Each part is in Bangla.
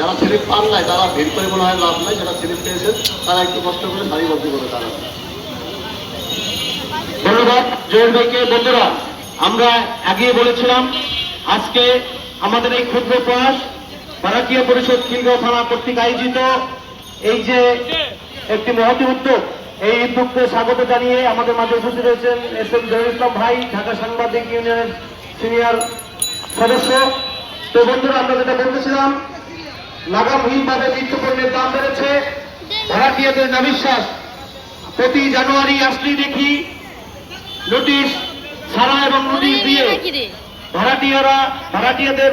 যারা স্লিপ পান নাই তারা ভিড় করে মনে হয় লাভ নাই, যারা স্লিপ পেয়েছেন তারা একটু কষ্ট করে সারিবদ্ধ করে দাঁড়ান। ধন্যবাদ জয়ের ভাইকে। বন্ধুরা, আমরা আগিয়ে বলেছিলাম আজকে আমাদের এই ক্ষুদ্র প্রয়াস ভাড়াটিয়া পরিষদ খিলগাঁও থানা কর্তৃক আয়োজিত এই যে একটি মহতি উদ্যোগ, এই উদ্যোগকে স্বাগত জানিয়ে আমাদের মাঝে উপস্থিত রয়েছেন এস.এম. জহিরুল ইসলাম ভাই, ঢাকা সাংবাদিক ইউনিয়নের সিনিয়র সদস্য। তো বন্ধুরা, আমরা যেটা বলতেছিলাম, লাগামহীনভাবে নিত্যপণ্যের দাম বেড়েছে, ভাড়াটিয়াদের নাবিশ্বাস। প্রতি জানুয়ারি আসলেই দেখি নোটিশ ছাড়া এবং নোটিশ দিয়ে ভাড়াটিয়াদের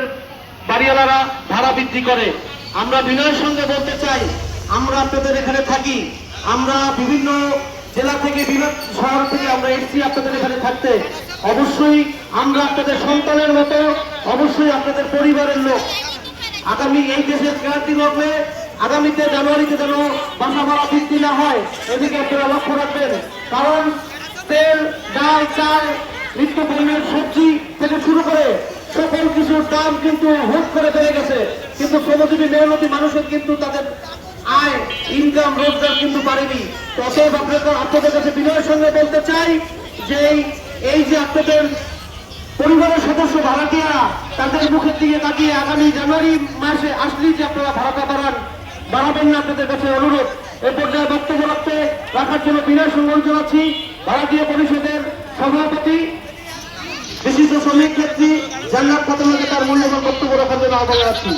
বাড়িওয়ালারা ভাড়া বৃদ্ধি করে। আমরা বিনয়ের সঙ্গে বলতে চাই, আমরা আপনাদের এখানে থাকি, আমরা বিভিন্ন জেলা থেকে বিভিন্ন শহর থেকে আমরা এসেছি আপনাদের এখানে থাকতে। অবশ্যই আমরা আপনাদের সন্তানের মতো, অবশ্যই আপনাদের পরিবারের লোক। আগামী এই দেশের ক্রান্তি লগ্নে আগামীতে জানুয়ারিতে যেন বাসা ভাড়া বৃদ্ধি না হয়, এদিকে আপনারা লক্ষ্য রাখবেন। কারণ তেল, ডাল, চাল, নিত্যপণ্যের সবজি থেকে শুরু করে সকল কিছুর দাম কিন্তু হুট করে বেড়ে গেছে, কিন্তু শ্রমজীবী মেহনতি মানুষের কিন্তু তাদের আয়, ইনকাম, রোজগার কিন্তু বাড়েনি। অতএব আপনাদের কাছে বিনয়ের সঙ্গে বলতে চাই যে এই যে আপনাদের পরিবারের সদস্য ভাড়াটিয়া, তাদের মুখের দিকে তাকিয়ে আগামী জানুয়ারি মাসে আসলেই যে আপনারা ভাড়াটা বাড়াবেন না, আপনাদের কাছে অনুরোধ। এ পর্যায়ে বক্তব্য রাখার জন্য বিনয়ের সঙ্গে জানাচ্ছি ভাড়াটিয়া পরিষদের সভাপতি বিশিষ্ট শ্রমিক নেত্রী জান্নাত খাতুনকে তার মূল্যবান বক্তব্য রাখার জন্য আহ্বান জানাচ্ছি।